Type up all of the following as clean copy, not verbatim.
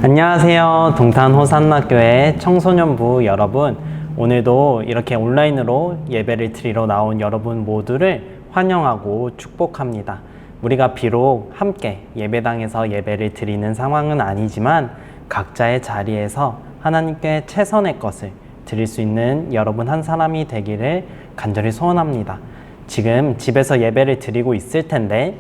안녕하세요. 동탄 호산나교회 청소년부 여러분, 오늘도 이렇게 온라인으로 예배를 드리러 나온 여러분 모두를 환영하고 축복합니다. 우리가 비록 함께 예배당에서 예배를 드리는 상황은 아니지만 각자의 자리에서 하나님께 최선의 것을 드릴 수 있는 여러분 한 사람이 되기를 간절히 소원합니다. 지금 집에서 예배를 드리고 있을 텐데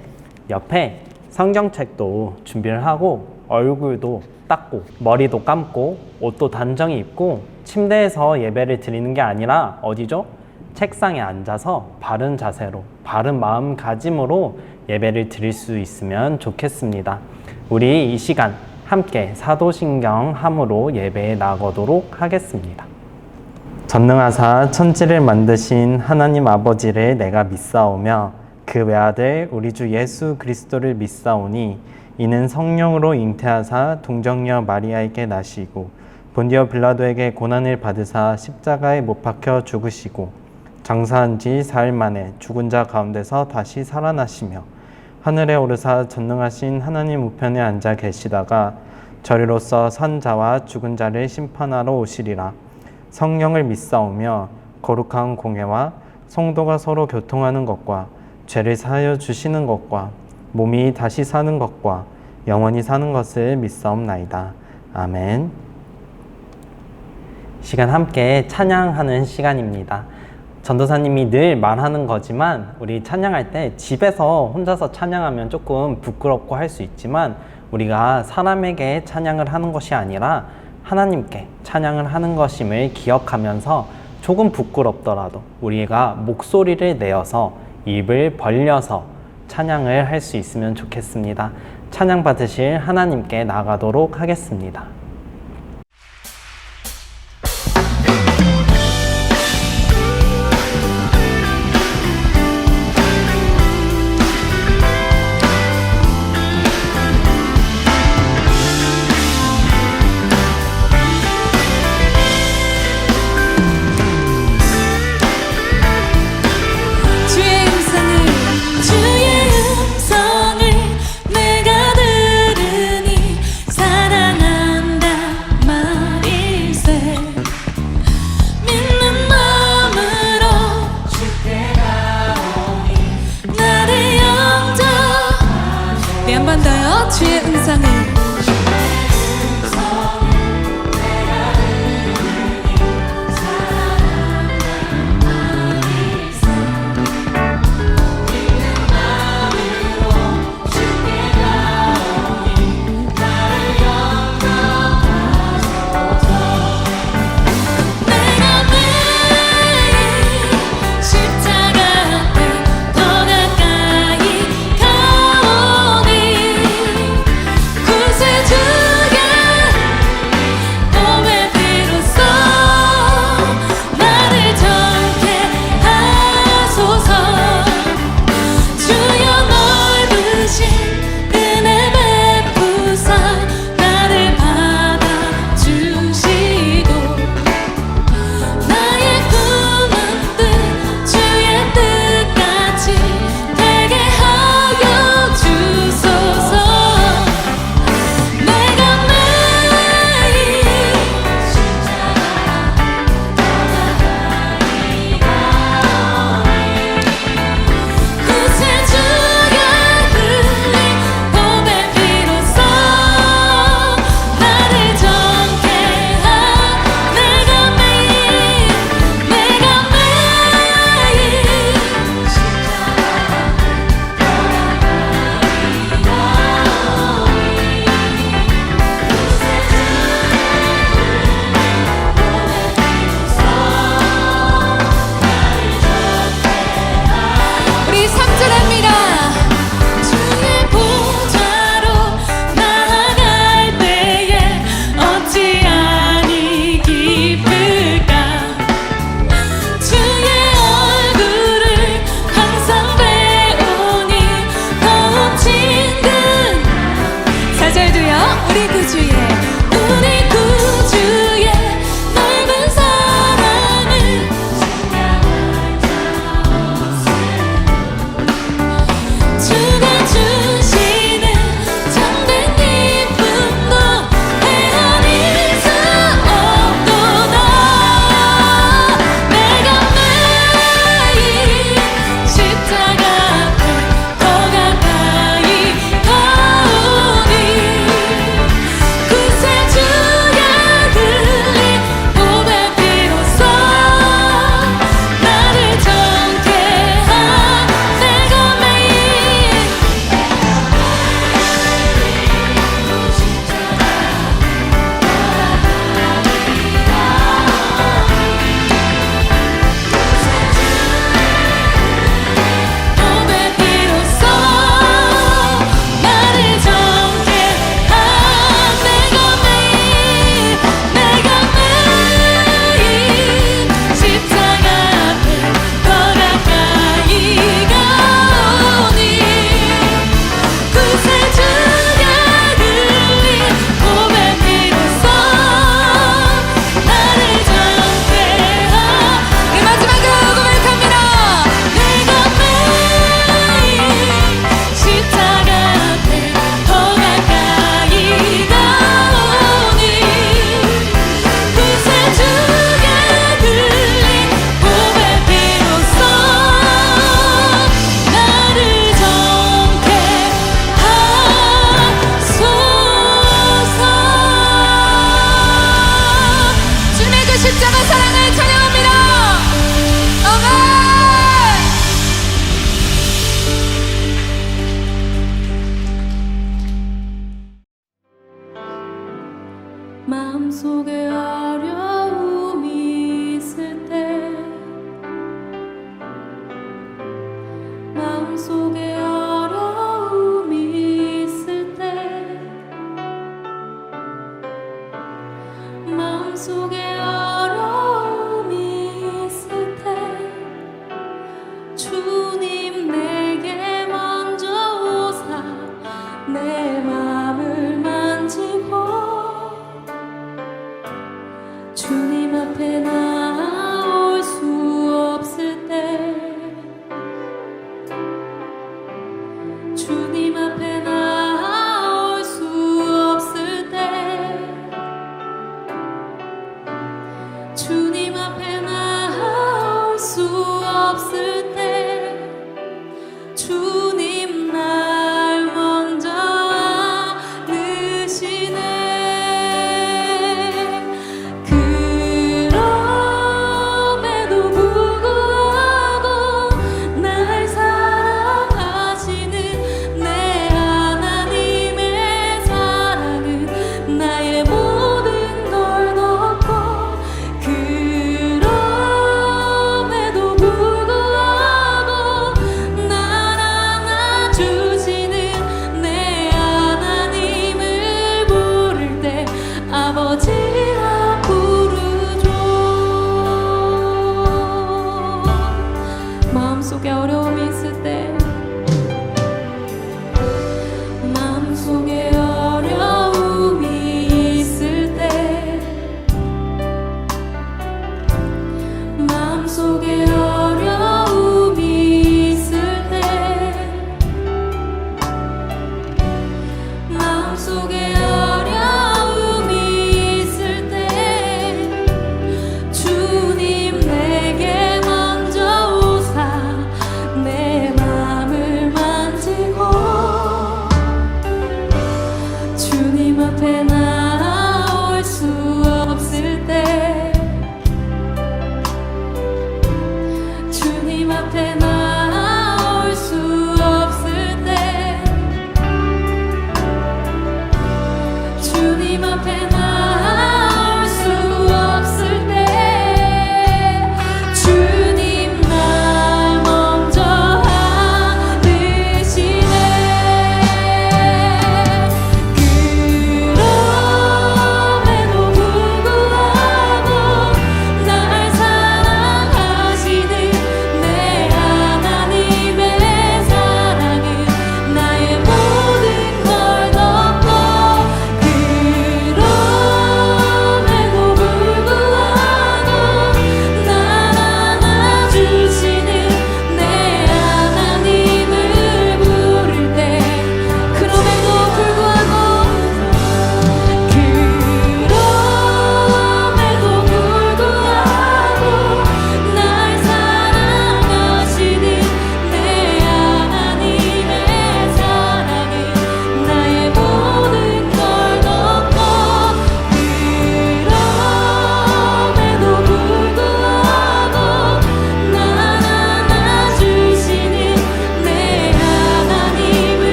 옆에 성경책도 준비를 하고 얼굴도 닦고 머리도 감고 옷도 단정히 입고 침대에서 예배를 드리는 게 아니라 어디죠? 책상에 앉아서 바른 자세로 바른 마음가짐으로 예배를 드릴 수 있으면 좋겠습니다. 우리 이 시간 함께 사도신경 함으로 예배에 나가도록 하겠습니다. 전능하사 천지를 만드신 하나님 아버지를 내가 믿사오며 그 외아들 우리 주 예수 그리스도를 믿사오니 이는 성령으로 잉태하사 동정녀 마리아에게 나시고 본디오 빌라도에게 고난을 받으사 십자가에 못 박혀 죽으시고 장사한 지 사흘 만에 죽은 자 가운데서 다시 살아나시며 하늘에 오르사 전능하신 하나님 우편에 앉아 계시다가 저리로서 산 자와 죽은 자를 심판하러 오시리라. 성령을 믿사오며 거룩한 공회와 성도가 서로 교통하는 것과 죄를 사하여 주시는 것과 몸이 다시 사는 것과 영원히 사는 것을 믿사옵나이다. 아멘. 시간 함께 찬양하는 시간입니다. 전도사님이 늘 말하는 거지만 우리 찬양할 때 집에서 혼자서 찬양하면 조금 부끄럽고 할 수 있지만 우리가 사람에게 찬양을 하는 것이 아니라 하나님께 찬양을 하는 것임을 기억하면서 조금 부끄럽더라도 우리가 목소리를 내어서 입을 벌려서 찬양을 할 수 있으면 좋겠습니다. 찬양 받으실 하나님께 나가도록 하겠습니다. 주의 음성을 십자가 앞에 더 가까이 가오니 마음속에 어려움이 있을 때 마음속에 어려움이 있을 때 주님 내게 먼저 오사 내 마음을 만지고 주님 앞에 나올 수 없을 때 주님 앞에 나올 수 없을 때 주님 앞에 나올 수 없을 때 주님 날 먼저 안으시네. 그럼에도 불구하고 날 사랑하시는 내 하나님의 사랑은 나의 모든 걸 덮고 그럼에도 불구하고 날 안아주시는 내 하나님을 부를 때 아버지라 부르죠. 마음속에 어려움이 있을 때 마음속에 어려움이 있을 때 마음속에 어려움이 있을 때 마음속에 어려움이 있을 때 주님 내게 먼저 오사 내 마음을 만지고 주님 앞에 나올 수 없을 때 주님 앞에 나올 수 없을 때 주님 앞에 나올 수 없을 때 주님 날 먼저 안으시네. 그럼에도 불구하고 날 사랑하시는 내 하나님의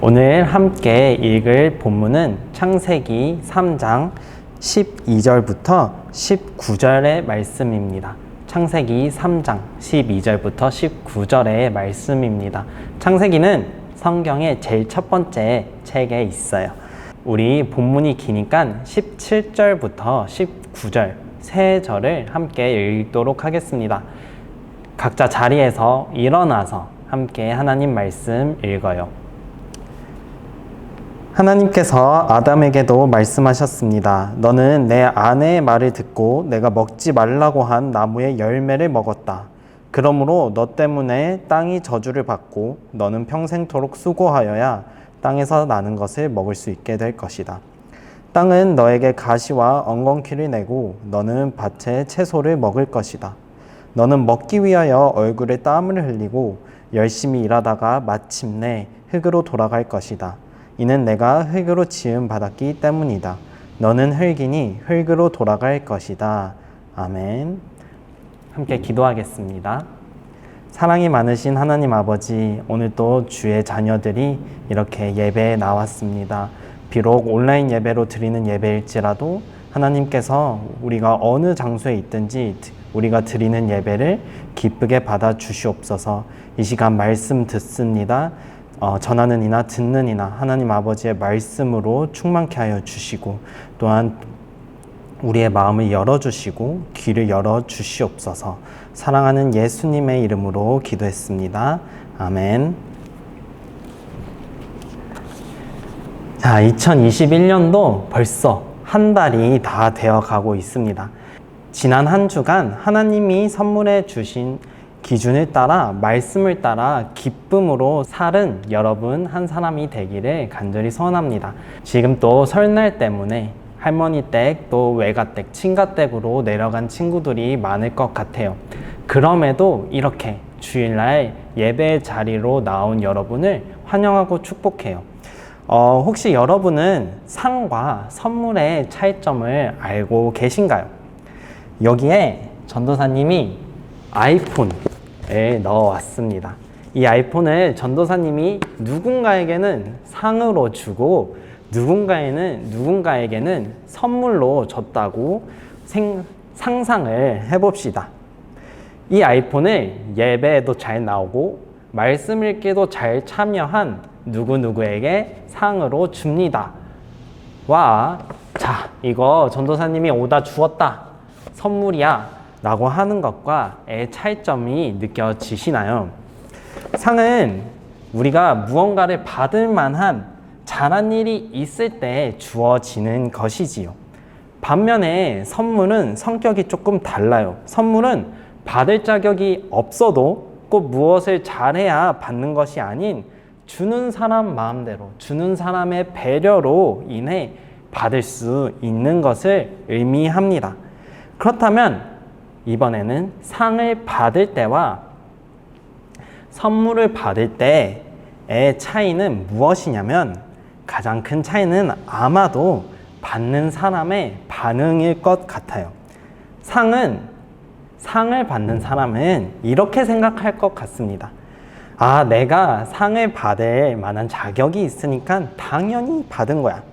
오늘 함께 읽을 본문은 창세기 3장 12절부터 19절의 말씀입니다. 창세기 3장 12절부터 19절의 말씀입니다. 창세기는 성경의 제일 첫 번째 책에 있어요. 우리 본문이 기니까 17절부터 19절 세 절을 함께 읽도록 하겠습니다. 각자 자리에서 일어나서 함께 하나님 말씀 읽어요. 하나님께서 아담에게도 말씀하셨습니다. 너는 내 아내의 말을 듣고 내가 먹지 말라고 한 나무의 열매를 먹었다. 그러므로 너 때문에 땅이 저주를 받고 너는 평생토록 수고하여야 땅에서 나는 것을 먹을 수 있게 될 것이다. 땅은 너에게 가시와 엉겅퀴를 내고 너는 밭의 채소를 먹을 것이다. 너는 먹기 위하여 얼굴에 땀을 흘리고 열심히 일하다가 마침내 흙으로 돌아갈 것이다. 이는 내가 흙으로 지음 받았기 때문이다. 너는 흙이니 흙으로 돌아갈 것이다. 아멘. 함께 기도하겠습니다. 사랑이 많으신 하나님 아버지, 오늘도 주의 자녀들이 이렇게 예배에 나왔습니다. 비록 온라인 예배로 드리는 예배일지라도 하나님께서 우리가 어느 장소에 있든지 우리가 드리는 예배를 기쁘게 받아 주시옵소서. 이 시간 말씀 듣습니다. 전하는 이나 듣는 이나 하나님 아버지의 말씀으로 충만케 하여 주시고 또한 우리의 마음을 열어주시고 귀를 열어주시옵소서. 사랑하는 예수님의 이름으로 기도했습니다. 아멘. 자, 2021년도 벌써 한 달이 다 되어 가고 있습니다. 지난 한 주간 하나님이 선물해 주신 기준을 따라 말씀을 따라 기쁨으로 살은 여러분 한 사람이 되기를 간절히 소원합니다. 지금 또 설날 때문에 할머니 댁 또 외가 댁 친가 댁으로 내려간 친구들이 많을 것 같아요. 그럼에도 이렇게 주일날 예배 자리로 나온 여러분을 환영하고 축복해요. 혹시 여러분은 상과 선물의 차이점을 알고 계신가요? 여기에 전도사님이 아이폰을 넣어왔습니다. 이 아이폰을 전도사님이 누군가에게는 상으로 주고 누군가에게는 선물로 줬다고 상상을 해봅시다. 이 아이폰을 예배에도 잘 나오고 말씀 읽기도 잘 참여한 누구누구에게 상으로 줍니다. 자, 이거 전도사님이 오다 주었다. 선물이야. 라고 하는 것과의 차이점이 느껴지시나요? 상은 우리가 무언가를 받을 만한 잘한 일이 있을 때 주어지는 것이지요. 반면에 선물은 성격이 조금 달라요. 선물은 받을 자격이 없어도 꼭 무엇을 잘해야 받는 것이 아닌 주는 사람 마음대로, 주는 사람의 배려로 인해 받을 수 있는 것을 의미합니다. 그렇다면 이번에는 상을 받을 때와 선물을 받을 때의 차이는 무엇이냐면 가장 큰 차이는 아마도 받는 사람의 반응일 것 같아요. 상을 받는 사람은 이렇게 생각할 것 같습니다. 아, 내가 상을 받을 만한 자격이 있으니까 당연히 받은 거야.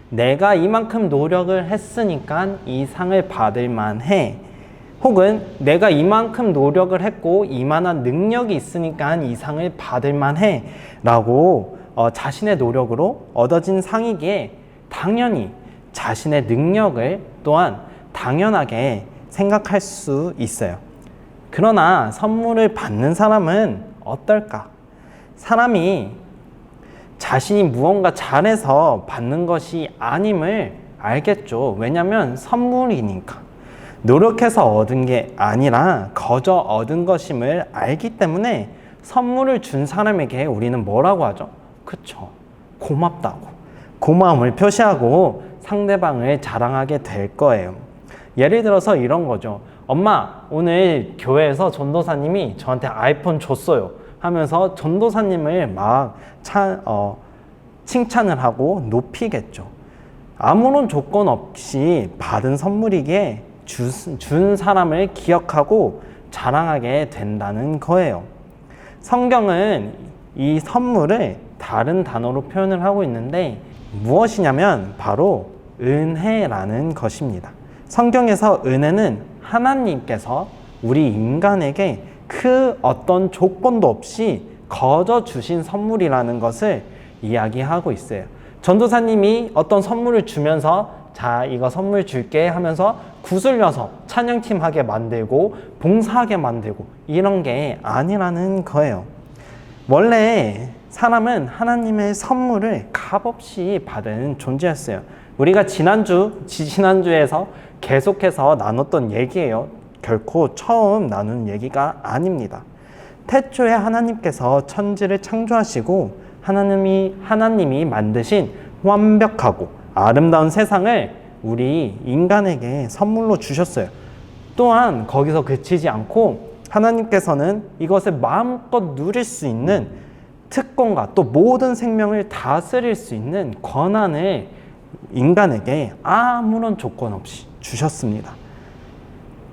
내가 이만큼 노력을 했으니까 이 상을 받을 만해. 혹은 내가 이만큼 노력을 했고 이만한 능력이 있으니까 이 상을 받을 만해 라고 자신의 노력으로 얻어진 상이기에 당연히 자신의 능력을 또한 당연하게 생각할 수 있어요. 그러나 선물을 받는 사람은 어떨까? 사람이 자신이 무언가 잘해서 받는 것이 아님을 알겠죠. 왜냐하면 선물이니까. 노력해서 얻은 게 아니라 거저 얻은 것임을 알기 때문에 선물을 준 사람에게 우리는 뭐라고 하죠? 그쵸, 고맙다고 고마움을 표시하고 상대방을 자랑하게 될 거예요. 예를 들어서 이런 거죠. 엄마, 오늘 교회에서 전도사님이 저한테 아이폰 줬어요 하면서 전도사님을 막 칭찬을 하고 높이겠죠. 아무런 조건 없이 받은 선물이기에 준 사람을 기억하고 자랑하게 된다는 거예요. 성경은 이 선물을 다른 단어로 표현을 하고 있는데 무엇이냐면 바로 은혜라는 것입니다. 성경에서 은혜는 하나님께서 우리 인간에게 그 어떤 조건도 없이 거저 주신 선물이라는 것을 이야기하고 있어요. 전도사님이 어떤 선물을 주면서 자, 이거 선물 줄게 하면서 구슬려서 찬양팀 하게 만들고 봉사하게 만들고 이런 게 아니라는 거예요. 원래 사람은 선물을 값없이 받은 존재였어요. 우리가 지난주에서 계속해서 나눴던 얘기예요. 결코 처음 나눈 얘기가 아닙니다. 태초에 하나님께서 천지를 창조하시고 하나님이 만드신 완벽하고 아름다운 세상을 우리 인간에게 선물로 주셨어요. 또한 거기서 그치지 않고 하나님께서는 이것을 마음껏 누릴 수 있는 특권과 또 모든 생명을 다스릴 수 있는 권한을 인간에게 아무런 조건 없이 주셨습니다.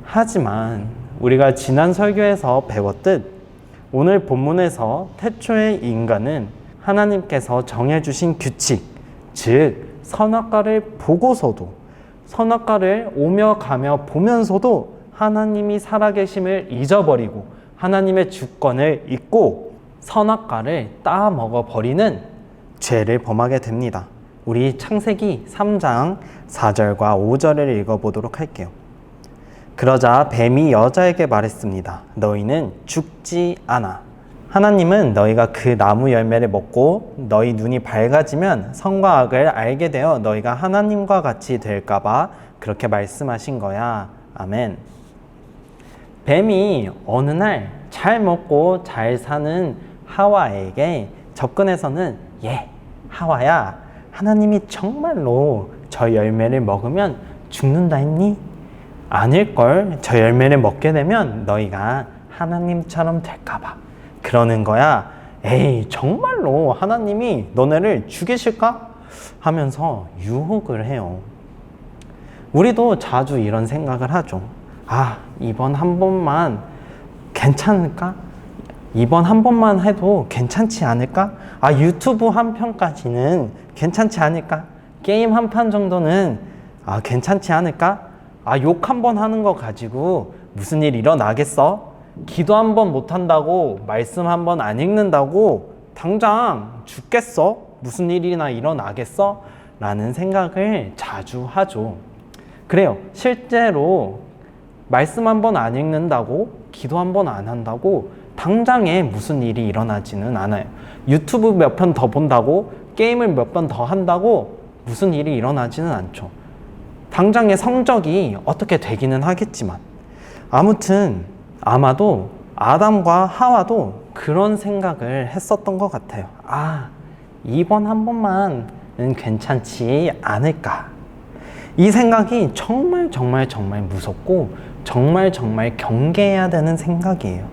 하지만 우리가 지난 설교에서 배웠듯 오늘 본문에서 태초의 인간은 하나님께서 정해주신 규칙, 즉 선악과를 보고서도 선악과를 오며 가며 보면서도 하나님이 살아계심을 잊어버리고 하나님의 주권을 잊고 선악과를 따먹어 버리는 죄를 범하게 됩니다. 우리 창세기 3장 4절과 5절을 읽어보도록 할게요. 그러자 뱀이 여자에게 말했습니다. 너희는 죽지 않아. 하나님은 너희가 그 나무 열매를 먹고 너희 눈이 밝아지면 선과 악을 알게 되어 너희가 하나님과 같이 될까봐 그렇게 말씀하신 거야. 아멘. 뱀이 어느 날 잘 먹고 잘 사는 하와에게 접근해서는 하와야, 하나님이 정말로 저 열매를 먹으면 죽는다 했니? 아닐걸. 저 열매를 먹게 되면 너희가 하나님처럼 될까봐 그러는 거야. 에이, 정말로 하나님이 너네를 죽이실까? 하면서 유혹을 해요. 우리도 자주 이런 생각을 하죠. 이번 한 번만 괜찮을까? 이번 한 번만 해도 괜찮지 않을까? 유튜브 한 편까지는 괜찮지 않을까? 게임 한 판 정도는 괜찮지 않을까? 욕 한 번 하는 거 가지고 무슨 일 일어나겠어? 기도 한 번 못 한다고, 말씀 한 번 안 읽는다고 당장 죽겠어? 무슨 일이나 일어나겠어? 라는 생각을 자주 하죠. 그래요. 실제로 말씀 한 번 안 읽는다고, 기도 한 번 안 한다고 당장에 무슨 일이 일어나지는 않아요. 유튜브 몇 편 더 본다고, 게임을 몇 번 더 한다고 무슨 일이 일어나지는 않죠. 당장의 성적이 어떻게 되기는 하겠지만, 아무튼 아마도 아담과 하와도 그런 생각을 했었던 것 같아요. 이번 한 번만은 괜찮지 않을까. 이 생각이 정말 무섭고 정말 경계해야 되는 생각이에요.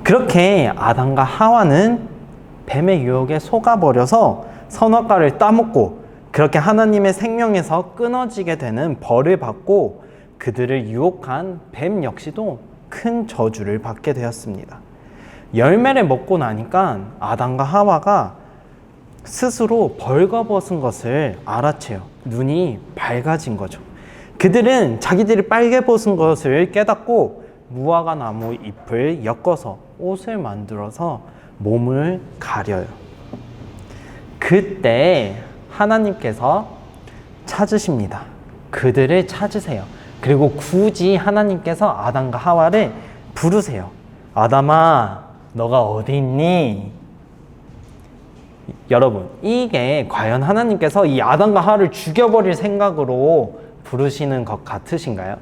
그렇게 아담과 하와는 뱀의 유혹에 속아버려서 선악과를 따먹고 그렇게 하나님의 생명에서 끊어지게 되는 벌을 받고 그들을 유혹한 뱀 역시도 큰 저주를 받게 되었습니다. 열매를 먹고 나니까 아담과 하와가 스스로 벌거벗은 것을 알아채요. 눈이 밝아진 거죠. 그들은 자기들이 빨개 벗은 것을 깨닫고 무화과 나무 잎을 엮어서 옷을 만들어서 몸을 가려요. 그때 하나님께서 찾으십니다. 그들을 찾으세요. 그리고 굳이 하나님께서 아담과 하와를 부르세요. 아담아, 너가 어디 있니? 여러분, 이게 과연 하나님께서 이 아담과 하와를 죽여버릴 생각으로 부르시는 것 같으신가요?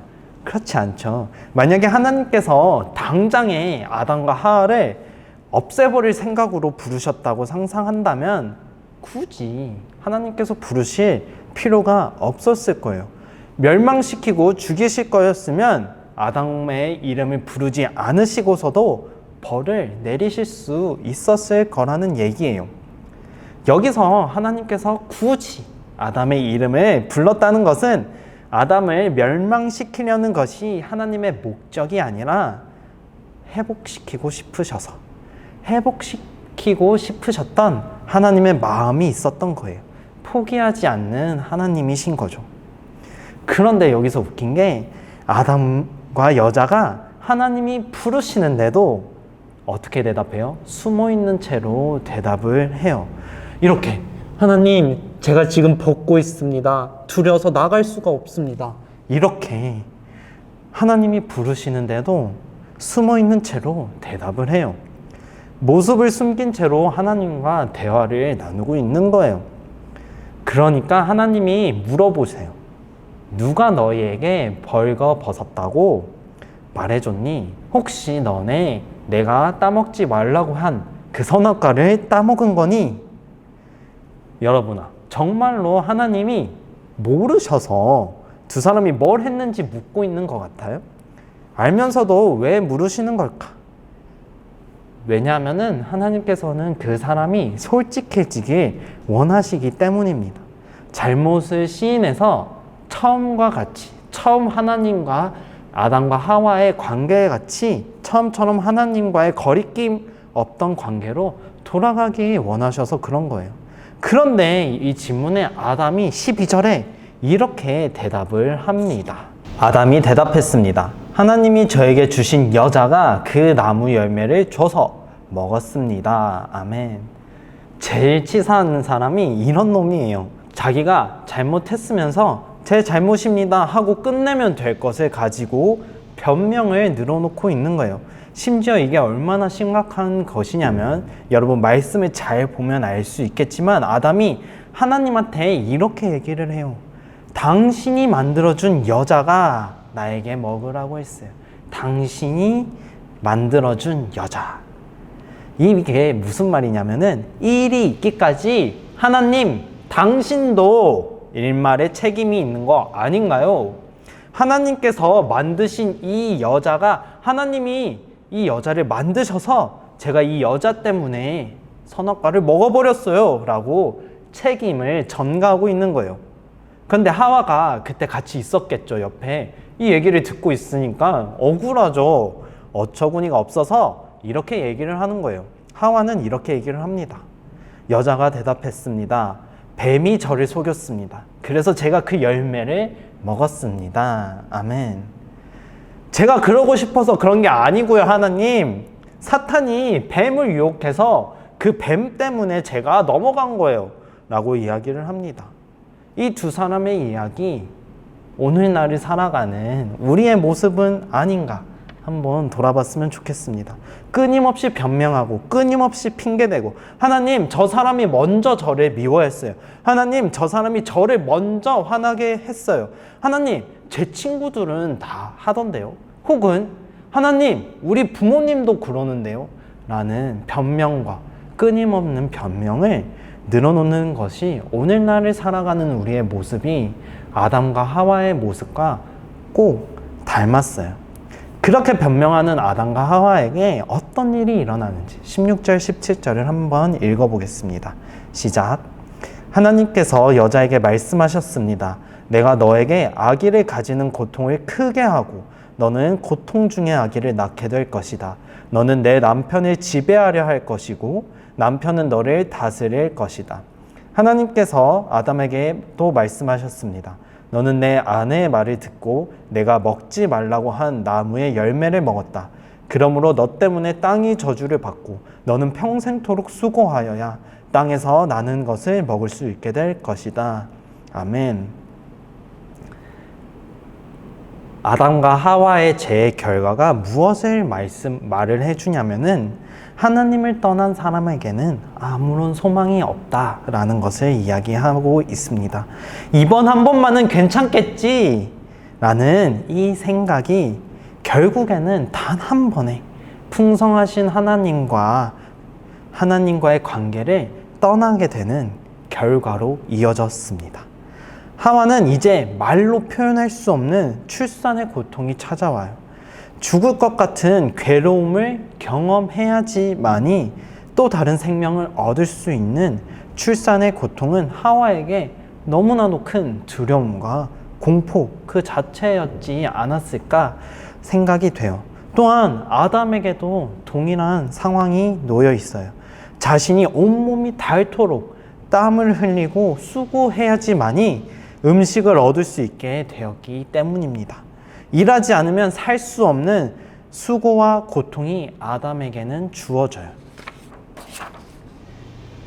그렇지 않죠. 만약에 하나님께서 당장에 아담과 하와를 없애버릴 생각으로 부르셨다고 상상한다면 굳이 하나님께서 부르실 필요가 없었을 거예요. 멸망시키고 죽이실 거였으면 아담의 이름을 부르지 않으시고서도 벌을 내리실 수 있었을 거라는 얘기예요. 여기서 하나님께서 굳이 아담의 이름을 불렀다는 것은 아담을 멸망시키려는 것이 하나님의 목적이 아니라 회복시키고 싶으셔서, 회복시키고 지키고 싶으셨던 하나님의 마음이 있었던 거예요. 포기하지 않는 하나님이신 거죠. 그런데 여기서 웃긴 게 아담과 여자가 하나님이 부르시는데도 어떻게 대답해요? 숨어 있는 채로 대답을 해요. 이렇게 하나님, 제가 지금 벗고 있습니다. 두려워서 나갈 수가 없습니다. 이렇게 하나님이 부르시는데도 숨어 있는 채로 대답을 해요. 모습을 숨긴 채로 하나님과 대화를 나누고 있는 거예요. 그러니까 하나님이 물어보세요. 누가 너희에게 벌거벗었다고 말해줬니? 혹시 너네 내가 따먹지 말라고 한 그 선악과를 따먹은 거니? 여러분아, 정말로 하나님이 모르셔서 두 사람이 뭘 했는지 묻고 있는 것 같아요? 알면서도 왜 물으시는 걸까? 왜냐하면 하나님께서는 그 사람이 솔직해지길 원하시기 때문입니다. 잘못을 시인해서 처음과 같이, 처음 하나님과 아담과 하와의 관계에 같이 처음처럼 하나님과의 거리낌 없던 관계로 돌아가기 원하셔서 그런 거예요. 그런데 이 질문에 아담이 12절에 이렇게 대답을 합니다. 아담이 대답했습니다. 하나님이 저에게 주신 여자가 그 나무 열매를 줘서 먹었습니다. 아멘. 제일 치사한 사람이 이런 놈이에요. 자기가 잘못했으면서 제 잘못입니다 하고 끝내면 될 것을 가지고 변명을 늘어놓고 있는 거예요. 심지어 이게 얼마나 심각한 것이냐면, 여러분 말씀을 잘 보면 알 수 있겠지만 아담이 하나님한테 이렇게 얘기를 해요. 당신이 만들어준 여자가 나에게 먹으라고 했어요. 당신이 만들어준 여자. 이게 무슨 말이냐면은 일이 있기까지 하나님, 당신도 일말의 책임이 있는 거 아닌가요? 하나님께서 만드신 이 여자가, 하나님이 이 여자를 만드셔서 제가 이 여자 때문에 선악과를 먹어버렸어요 라고 책임을 전가하고 있는 거예요. 그런데 하와가 그때 같이 있었겠죠. 옆에 이 얘기를 듣고 있으니까 억울하죠. 어처구니가 없어서 이렇게 얘기를 하는 거예요. 하와는 이렇게 얘기를 합니다. 여자가 대답했습니다. 뱀이 저를 속였습니다. 그래서 제가 그 열매를 먹었습니다. 아멘. 제가 그러고 싶어서 그런 게 아니고요, 하나님. 사탄이 뱀을 유혹해서 그 뱀 때문에 제가 넘어간 거예요 라고 이야기를 합니다. 이 두 사람의 이야기, 오늘날을 살아가는 우리의 모습은 아닌가 한번 돌아봤으면 좋겠습니다. 끊임없이 변명하고 끊임없이 핑계대고, 하나님, 저 사람이 먼저 저를 미워했어요. 하나님, 저 사람이 저를 먼저 화나게 했어요. 하나님, 제 친구들은 다 하던데요. 혹은 하나님, 우리 부모님도 그러는데요. 라는 변명과 끊임없는 변명을 늘어놓는 것이 오늘날을 살아가는 우리의 모습이 아담과 하와의 모습과 꼭 닮았어요. 그렇게 변명하는 아담과 하와에게 어떤 일이 일어나는지 16절, 17절을 한번 읽어보겠습니다. 시작. 하나님께서 여자에게 말씀하셨습니다. 내가 너에게 아기를 가지는 고통을 크게 하고 너는 고통 중에 아기를 낳게 될 것이다. 너는 내 남편을 지배하려 할 것이고 남편은 너를 다스릴 것이다. 하나님께서 아담에게 또 말씀하셨습니다. 너는 내 아내의 말을 듣고 내가 먹지 말라고 한 나무의 열매를 먹었다. 그러므로 너 때문에 땅이 저주를 받고 너는 평생토록 수고하여야 땅에서 나는 것을 먹을 수 있게 될 것이다. 아멘. 아담과 하와의 죄의 결과가 무엇을 말을 해주냐면은 하나님을 떠난 사람에게는 아무런 소망이 없다라는 것을 이야기하고 있습니다. 이번 한 번만은 괜찮겠지 라는 이 생각이 결국에는 단 한 번에 풍성하신 하나님과의 관계를 떠나게 되는 결과로 이어졌습니다. 하와는 이제 말로 표현할 수 없는 출산의 고통이 찾아와요. 죽을 것 같은 괴로움을 경험해야지만이 또 다른 생명을 얻을 수 있는 출산의 고통은 하와에게 너무나도 큰 두려움과 공포 그 자체였지 않았을까 생각이 돼요. 또한 아담에게도 동일한 상황이 놓여 있어요. 자신이 온몸이 닳도록 땀을 흘리고 수고해야지만이 음식을 얻을 수 있게 되었기 때문입니다. 일하지 않으면 살 수 없는 수고와 고통이 아담에게는 주어져요.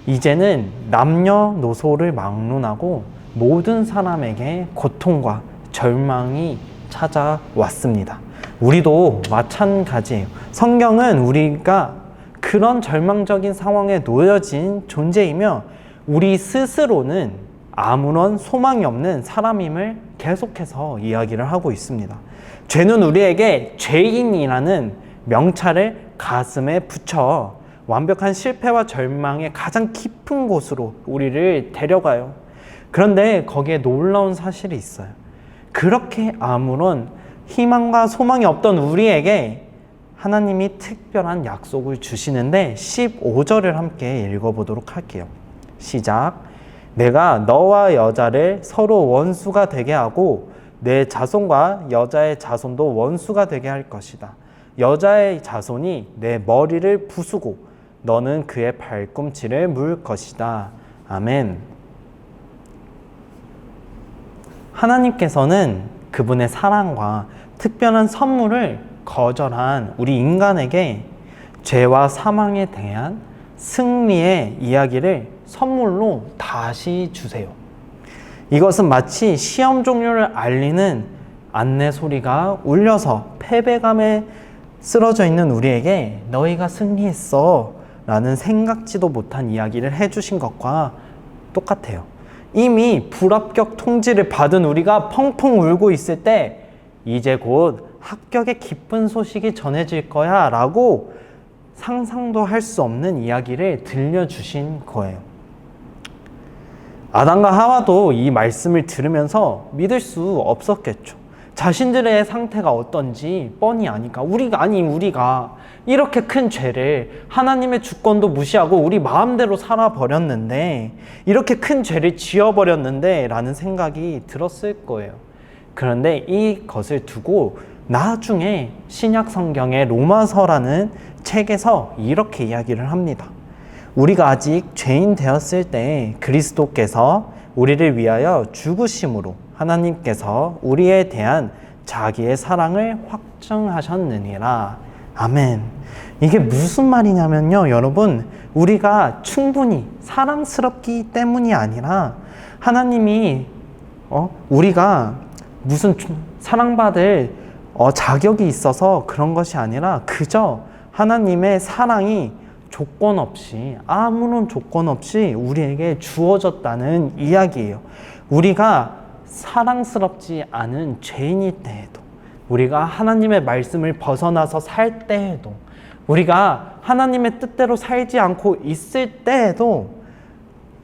이제는 남녀노소를 막론하고 모든 사람에게 고통과 절망이 찾아왔습니다. 우리도 마찬가지예요. 성경은 우리가 그런 절망적인 상황에 놓여진 존재이며 우리 스스로는 아무런 소망이 없는 사람임을 계속해서 이야기를 하고 있습니다. 죄는 우리에게 죄인이라는 명찰을 가슴에 붙여 완벽한 실패와 절망의 가장 깊은 곳으로 우리를 데려가요. 그런데 거기에 놀라운 사실이 있어요. 그렇게 아무런 희망과 소망이 없던 우리에게 하나님이 특별한 약속을 주시는데 15절을 함께 읽어보도록 할게요. 시작. 내가 너와 여자를 서로 원수가 되게 하고 내 자손과 여자의 자손도 원수가 되게 할 것이다. 여자의 자손이 내 머리를 부수고 너는 그의 발꿈치를 물 것이다. 아멘. 하나님께서는 그분의 사랑과 특별한 선물을 거절한 우리 인간에게 죄와 사망에 대한 승리의 이야기를 선물로 다시 주세요. 이것은 마치 시험 종료를 알리는 안내 소리가 울려서 패배감에 쓰러져 있는 우리에게 너희가 승리했어 라는 생각지도 못한 이야기를 해주신 것과 똑같아요. 이미 불합격 통지를 받은 우리가 펑펑 울고 있을 때 이제 곧 합격의 기쁜 소식이 전해질 거야 라고 상상도 할 수 없는 이야기를 들려주신 거예요. 아담과 하와도 이 말씀을 들으면서 믿을 수 없었겠죠. 자신들의 상태가 어떤지 뻔히 아니까 우리가 이렇게 큰 죄를 하나님의 주권도 무시하고 우리 마음대로 살아버렸는데 이렇게 큰 죄를 지어버렸는데 라는 생각이 들었을 거예요. 그런데 이것을 두고 나중에 신약 성경의 로마서라는 책에서 이렇게 이야기를 합니다. 우리가 아직 죄인 되었을 때 그리스도께서 우리를 위하여 죽으심으로 하나님께서 우리에 대한 자기의 사랑을 확증하셨느니라. 아멘. 이게 무슨 말이냐면요, 여러분, 우리가 충분히 사랑스럽기 때문이 아니라 하나님이 우리가 무슨 사랑받을 자격이 있어서 그런 것이 아니라 그저 하나님의 사랑이 조건 없이, 아무런 조건 없이 우리에게 주어졌다는 이야기예요. 우리가 사랑스럽지 않은 죄인일 때에도, 우리가 하나님의 말씀을 벗어나서 살 때에도, 우리가 하나님의 뜻대로 살지 않고 있을 때에도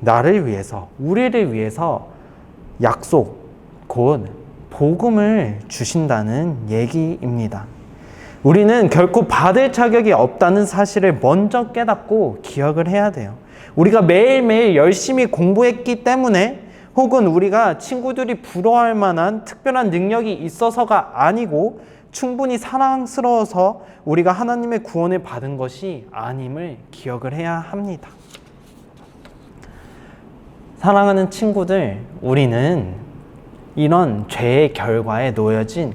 나를 위해서, 우리를 위해서 약속, 곧 복음을 주신다는 얘기입니다. 우리는 결코 받을 자격이 없다는 사실을 먼저 깨닫고 기억을 해야 돼요. 우리가 매일매일 열심히 공부했기 때문에 혹은 우리가 친구들이 부러워할 만한 특별한 능력이 있어서가 아니고 충분히 사랑스러워서 우리가 하나님의 구원을 받은 것이 아님을 기억을 해야 합니다. 사랑하는 친구들, 우리는 이런 죄의 결과에 놓여진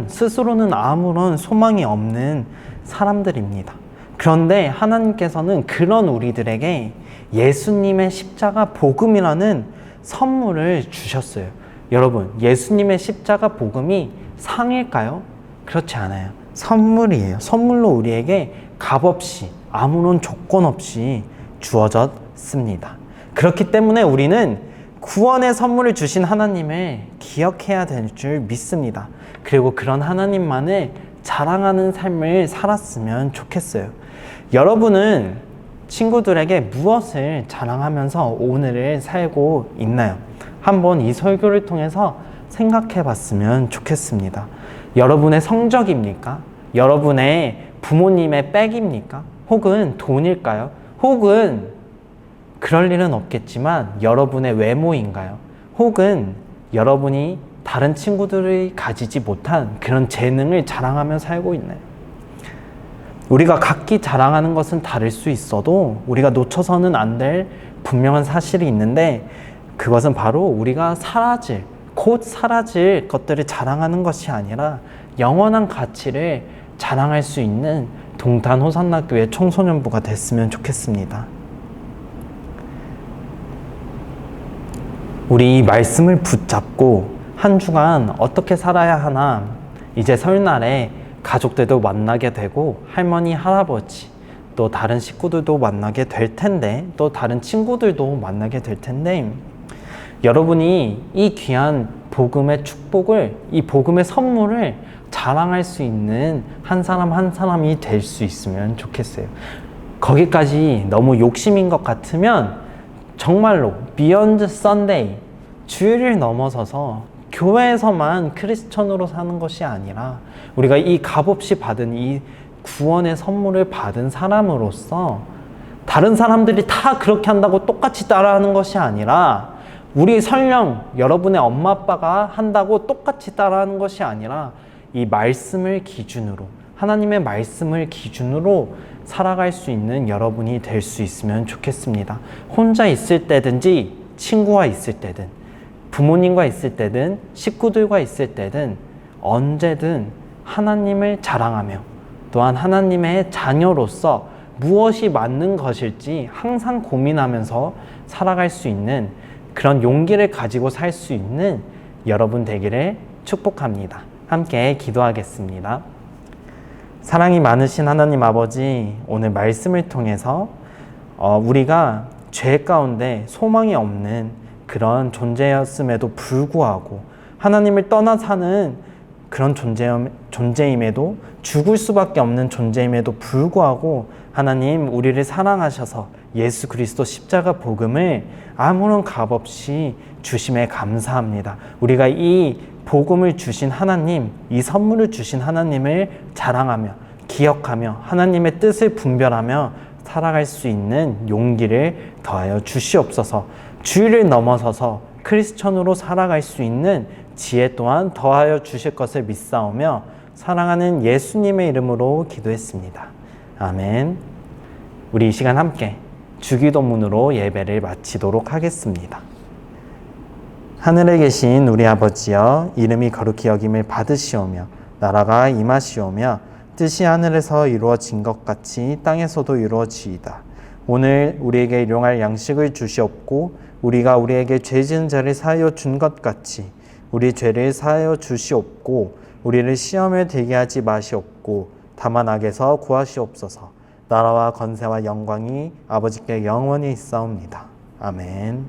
스스로는 아무런 소망이 없는 사람들입니다. 그런데 하나님께서는 그런 우리들에게 예수님의 십자가 복음이라는 선물을 주셨어요. 여러분, 예수님의 십자가 복음이 상일까요? 그렇지 않아요. 선물이에요. 선물로 우리에게 값없이, 아무런 조건 없이 주어졌습니다. 그렇기 때문에 우리는 구원의 선물을 주신 하나님을 기억해야 될 줄 믿습니다. 그리고 그런 하나님만을 자랑하는 삶을 살았으면 좋겠어요. 여러분은 친구들에게 무엇을 자랑하면서 오늘을 살고 있나요? 한번 이 설교를 통해서 생각해 봤으면 좋겠습니다. 여러분의 성적입니까? 여러분의 부모님의 백입니까? 혹은 돈일까요? 혹은 그럴 일은 없겠지만 여러분의 외모인가요? 혹은 여러분이 다른 친구들이 가지지 못한 그런 재능을 자랑하며 살고 있나요? 우리가 각기 자랑하는 것은 다를 수 있어도 우리가 놓쳐서는 안 될 분명한 사실이 있는데, 그것은 바로 우리가 곧 사라질 것들을 자랑하는 것이 아니라 영원한 가치를 자랑할 수 있는 동탄 호산나 교회 청소년부가 됐으면 좋겠습니다. 우리 이 말씀을 붙잡고 한 주간 어떻게 살아야 하나, 이제 설날에 가족들도 만나게 되고 할머니, 할아버지, 또 다른 식구들도 만나게 될 텐데, 또 다른 친구들도 만나게 될 텐데, 여러분이 이 귀한 복음의 축복을, 이 복음의 선물을 자랑할 수 있는 한 사람 한 사람이 될 수 있으면 좋겠어요. 거기까지 너무 욕심인 것 같으면 정말로 Beyond Sunday, 주일을 넘어서서 교회에서만 크리스천으로 사는 것이 아니라 우리가 이 값없이 받은 이 구원의 선물을 받은 사람으로서 다른 사람들이 다 그렇게 한다고 똑같이 따라하는 것이 아니라, 우리 설령 여러분의 엄마 아빠가 한다고 똑같이 따라하는 것이 아니라 이 말씀을 기준으로, 하나님의 말씀을 기준으로 살아갈 수 있는 여러분이 될 수 있으면 좋겠습니다. 혼자 있을 때든지 친구와 있을 때든 부모님과 있을 때든 식구들과 있을 때든 언제든 하나님을 자랑하며, 또한 하나님의 자녀로서 무엇이 맞는 것일지 항상 고민하면서 살아갈 수 있는 그런 용기를 가지고 살 수 있는 여러분 되기를 축복합니다. 함께 기도하겠습니다. 사랑이 많으신 하나님 아버지, 오늘 말씀을 통해서 우리가 죄 가운데 소망이 없는 그런 존재였음에도 불구하고, 하나님을 떠나 사는 그런 존재임에도, 죽을 수밖에 없는 존재임에도 불구하고 하나님 우리를 사랑하셔서 예수 그리스도 십자가 복음을 아무런 값없이 주심에 감사합니다. 우리가 이 복음을 주신 하나님, 이 선물을 주신 하나님을 자랑하며 기억하며 하나님의 뜻을 분별하며 살아갈 수 있는 용기를 더하여 주시옵소서. 주일을 넘어서서 크리스천으로 살아갈 수 있는 지혜 또한 더하여 주실 것을 믿사오며 사랑하는 예수님의 이름으로 기도했습니다. 아멘. 우리 이 시간 함께 주기도문으로 예배를 마치도록 하겠습니다. 하늘에 계신 우리 아버지여, 이름이 거룩히 여김을 받으시오며 나라가 임하시오며 뜻이 하늘에서 이루어진 것 같이 땅에서도 이루어지이다. 오늘 우리에게 일용할 양식을 주시옵고 우리가 우리에게 죄 지은 자를 사하여 준 것 같이 우리 죄를 사하여 주시옵고 우리를 시험에 들게 하지 마시옵고 다만 악에서 구하시옵소서. 나라와 권세와 영광이 아버지께 영원히 있사옵니다. 아멘.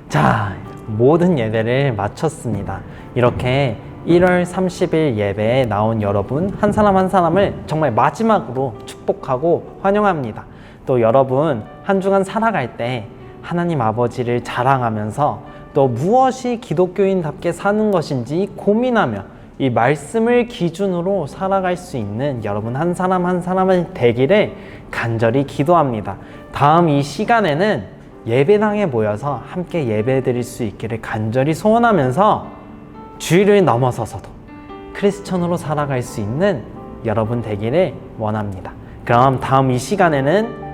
자, 모든 예배를 마쳤습니다. 이렇게 1월 30일 예배에 나온 여러분 한 사람 한 사람을 정말 마지막으로 축복하고 환영합니다. 또 여러분 한 주간 살아갈 때 하나님 아버지를 자랑하면서 또 무엇이 기독교인답게 사는 것인지 고민하며 이 말씀을 기준으로 살아갈 수 있는 여러분 한 사람 한 사람이 되기를 간절히 기도합니다. 다음 이 시간에는 예배당에 모여서 함께 예배 드릴 수 있기를 간절히 소원하면서 주일을 넘어서서도 크리스천으로 살아갈 수 있는 여러분 되기를 원합니다. 그럼 다음 이 시간에는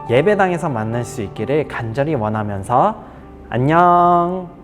예배당에서 만날 수 있기를 간절히 원하면서 안녕.